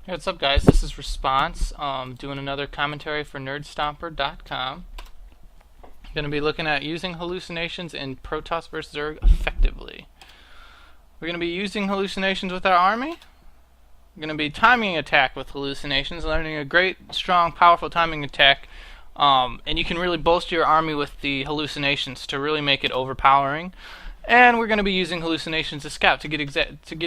Hey, what's up, guys? This is Response, doing another commentary for Nerdstomper.com. I'm going to be looking at using hallucinations in Protoss vs. Zerg effectively. We're going to be using hallucinations with our army. We're going to be timing attack with hallucinations, learning a great, strong, powerful timing attack, and you can really bolster your army with the hallucinations to really make it overpowering. And we're going to be using hallucinations as scout to get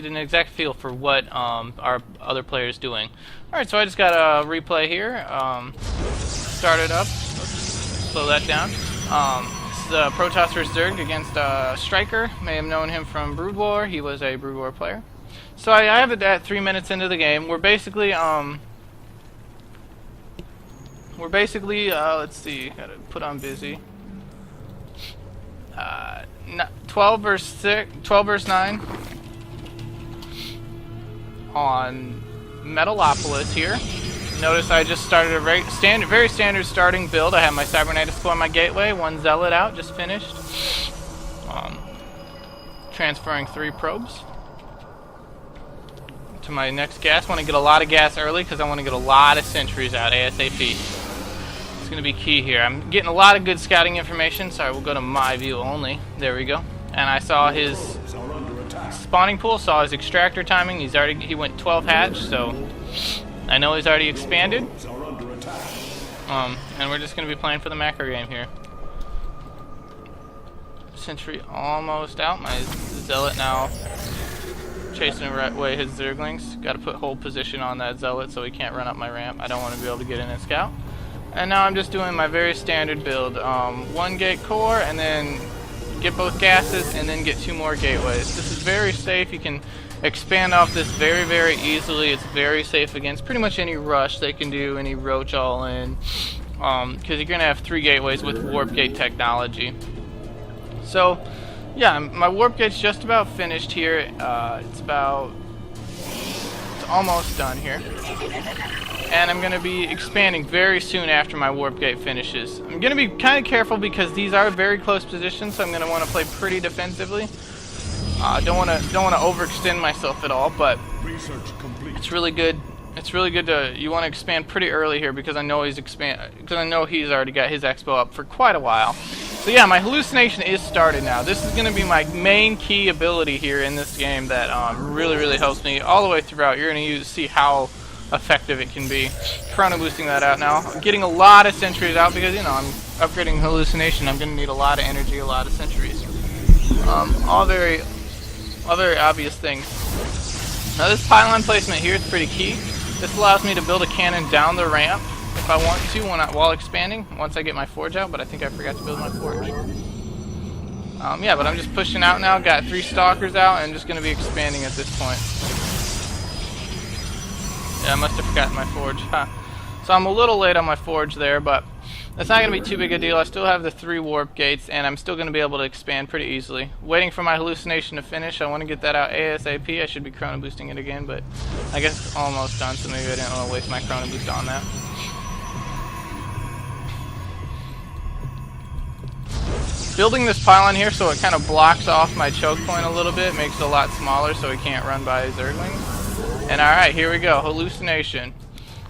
an exact feel for what our other player is doing. Alright, so I just got a replay here. Start it up. Slow that down. This is Protoss vs. Zerg against Striker. May have known him from Brood War. He was a Brood War player. So I have it at 3 minutes into the game. We're basically let's see, gotta put on busy. 12 verse 9 on Metalopolis here. Notice I just started a very standard starting build. I have my Cybernetics on my gateway, one Zealot out, just finished. Transferring 3 probes to my next gas. Want to get a lot of gas early because I want to get a lot of sentries out ASAP. It's going to be key here. I'm getting a lot of good scouting information. Sorry, we'll go to my view only. There we go. And I saw his spawning pool, saw his extractor timing. He went 12 hatch, so I know he's already expanded. And we're just going to be playing for the macro game here. Sentry almost out. My Zealot now chasing away his Zerglings. Got to put hold position on that Zealot so he can't run up my ramp. I don't want to be able to get in and scout. And now I'm just doing my very standard build. 1 gate core, and then get both gases, and then get 2 more gateways. This is very safe. You can expand off this very, very easily. It's very safe against pretty much any rush they can do, any roach all in. Because you're going to have 3 gateways with warp gate technology. So, yeah, my warp gate's just about finished here. It's almost done here. And I'm going to be expanding very soon after my warp gate finishes. I'm going to be kind of careful because these are very close positions, so I'm going to want to play pretty defensively. Don't want to overextend myself at all, but it's really good. It's really good to you want to expand pretty early here because I know he's already got his expo up for quite a while. So yeah, my hallucination is started now. This is going to be my main key ability here in this game that really helps me all the way throughout. You're going to see how effective it can be. Chrono boosting that out now. I'm getting a lot of sentries out because, you know, I'm upgrading hallucination. I'm going to need a lot of energy, a lot of sentries. All very obvious things. Now this pylon placement here is pretty key. This allows me to build a cannon down the ramp if I want to while expanding, once I get my forge out, but I think I forgot to build my forge. Yeah, but I'm just pushing out now. Got 3 stalkers out, and I'm just going to be expanding at this point. Yeah, I must have forgotten my forge. Huh. So I'm a little late on my forge there, but that's not going to be too big a deal. I still have the 3 warp gates, and I'm still going to be able to expand pretty easily. Waiting for my hallucination to finish. I want to get that out ASAP. I should be chrono boosting it again, but I guess it's almost done, so maybe I didn't want to waste my chrono boost on that. Building this pylon here so it kind of blocks off my choke point a little bit, makes it a lot smaller so he can't run by his Zerglings. And alright, here we go, hallucination.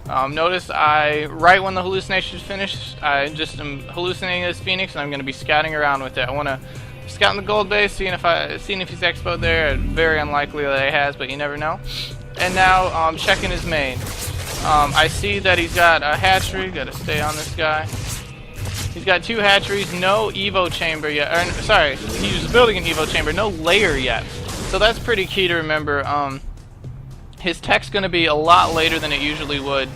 Notice right when the hallucination is finished, I just am hallucinating this Phoenix, and I'm going to be scouting around with it. I want to scout in the gold base, seeing if he's expoed there. Very unlikely that he has, but you never know. And now checking his main. I see that he's got a hatchery. Got to stay on this guy. He's got 2 hatcheries, no Evo chamber yet. Sorry, he was building an Evo chamber, no layer yet. So that's pretty key to remember. His tech's going to be a lot later than it usually would,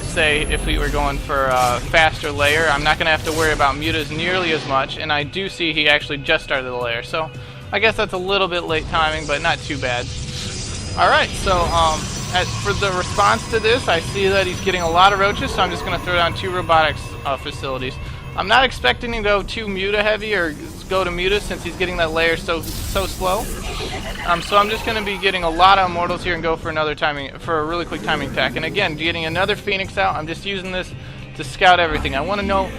say, if we were going for a faster layer. I'm not going to have to worry about mutas nearly as much, and I do see he actually just started the layer. So I guess that's a little bit late timing, but not too bad. Alright, so for the response to this, I see that he's getting a lot of roaches, so I'm just going to throw down 2 robotics facilities. I'm not expecting to go too muta heavy or go to muta since he's getting that layer so slow. So I'm just going to be getting a lot of immortals here and go for a really quick timing attack. And again, getting another Phoenix out. I'm just using this to scout everything. I want to know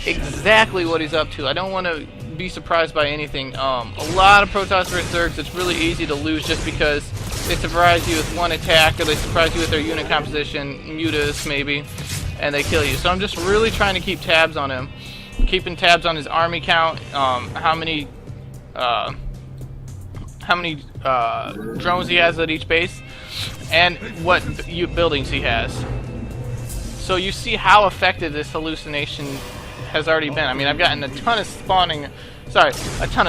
exactly what he's up to. I don't want to be surprised by anything. A lot of Protoss vs. Zergs, it's really easy to lose just because They surprise you with one attack, or they surprise you with their unit composition, mutas maybe, and they kill you. So I'm just really trying to keep tabs on him. Keeping tabs on his army count, how many drones he has at each base, and what buildings he has. So you see how effective this hallucination has already been. I mean, I've gotten a ton of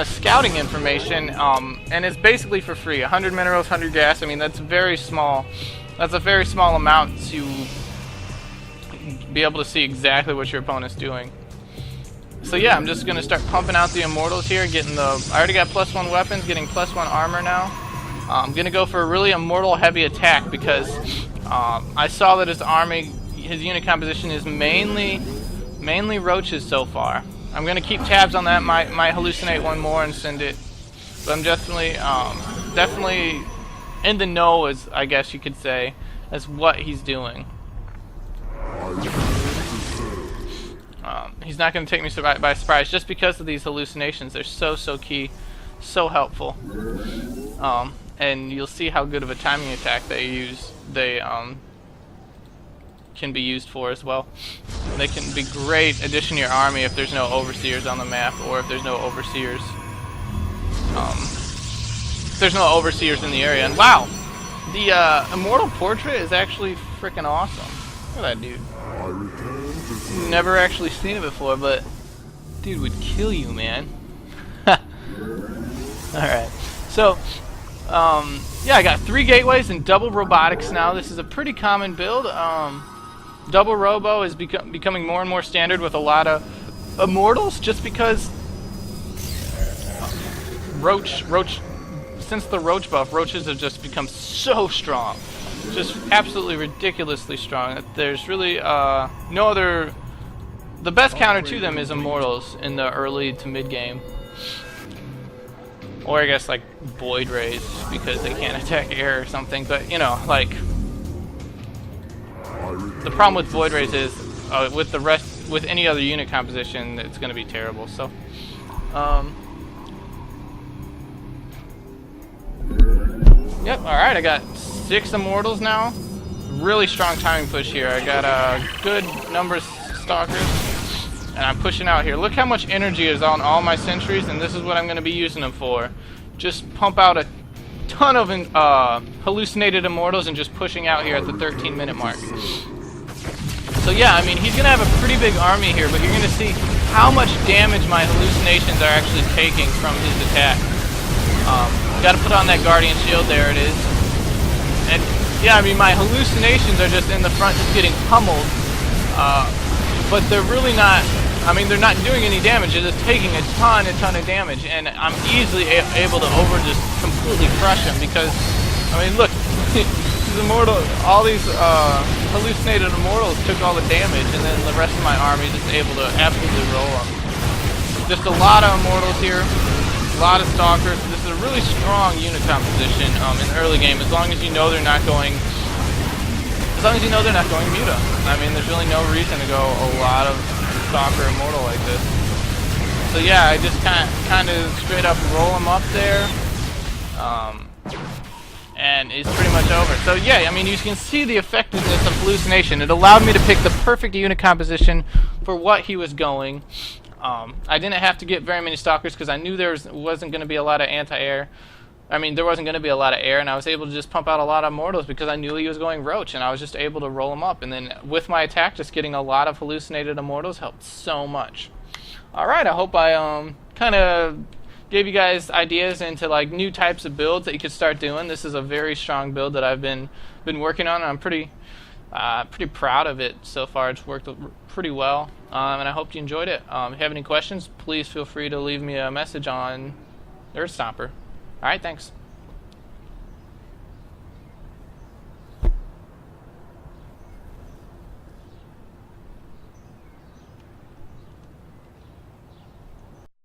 scouting information, and it's basically for free. 100 minerals, 100 gas. I mean, that's very small. That's a very small amount to be able to see exactly what your opponent's doing. So yeah, I'm just gonna start pumping out the immortals here, getting I already got +1 weapons, getting +1 armor now. I'm gonna go for a really immortal heavy attack because I saw that his army, his unit composition is mainly roaches so far. I'm gonna keep tabs on that. Might hallucinate one more and send it, but I'm definitely in the know, as I guess you could say, as what he's doing. He's not going to take me by surprise just because of these hallucinations. They're so key, so helpful, and you'll see how good of a timing attack they can be used for as well. They can be great addition to your army if there's no overseers on the map, or if there's no overseers. If there's no overseers in the area. And wow, the immortal portrait is actually freaking awesome. Look at that dude. Never actually seen it before, but dude would kill you, man. Alright, so yeah, I got 3 gateways and double robotics now. This is a pretty common build. Double robo is becoming more and more standard with a lot of immortals, just because roach since the roach buff, roaches have just become so strong. Just absolutely ridiculously strong. There's really no other. The best counter to them is immortals in the early to mid game, or I guess like void rays because they can't attack air or something. But you know, like the problem with void rays is with any other unit composition, it's going to be terrible. So. Yep. All right. I got 6 immortals now. Really strong timing push here. I got a good number of stalkers, and I'm pushing out here. Look how much energy is on all my sentries, and this is what I'm going to be using them for. Just pump out a ton of hallucinated immortals and just pushing out here at the 13-minute mark. So yeah, I mean, he's going to have a pretty big army here, but you're going to see how much damage my hallucinations are actually taking from his attack. Got to put on that Guardian Shield. There it is. And yeah, I mean, my hallucinations are just in the front, just getting pummeled. But they're really not. I mean, they're not doing any damage. They're just taking a ton of damage, and I'm easily able to just completely crush him because, I mean, look, these all these hallucinated immortals took all the damage, and then the rest of my army is just able to absolutely roll them. Just a lot of immortals here. A lot of stalkers. This is a really strong unit composition in the early game, as long as you know they're not going. As long as you know they're not going muta. I mean, there's really no reason to go a lot of stalker immortal like this. So yeah, I just kind of straight up roll them up there, and it's pretty much over. So yeah, I mean, you can see the effectiveness of hallucination. It allowed me to pick the perfect unit composition for what he was going. I didn't have to get very many stalkers because I knew there wasn't going to be a lot of anti-air. I mean, there wasn't going to be a lot of air, and I was able to just pump out a lot of mortals because I knew he was going roach, and I was just able to roll him up. And then with my attack, just getting a lot of hallucinated immortals helped so much. Alright, I hope I kind of gave you guys ideas into like new types of builds that you could start doing. This is a very strong build that I've been working on, and I'm pretty proud of it so far. It's worked pretty well, and I hope you enjoyed it. If you have any questions, please feel free to leave me a message on Nerdstomper. Alright, thanks.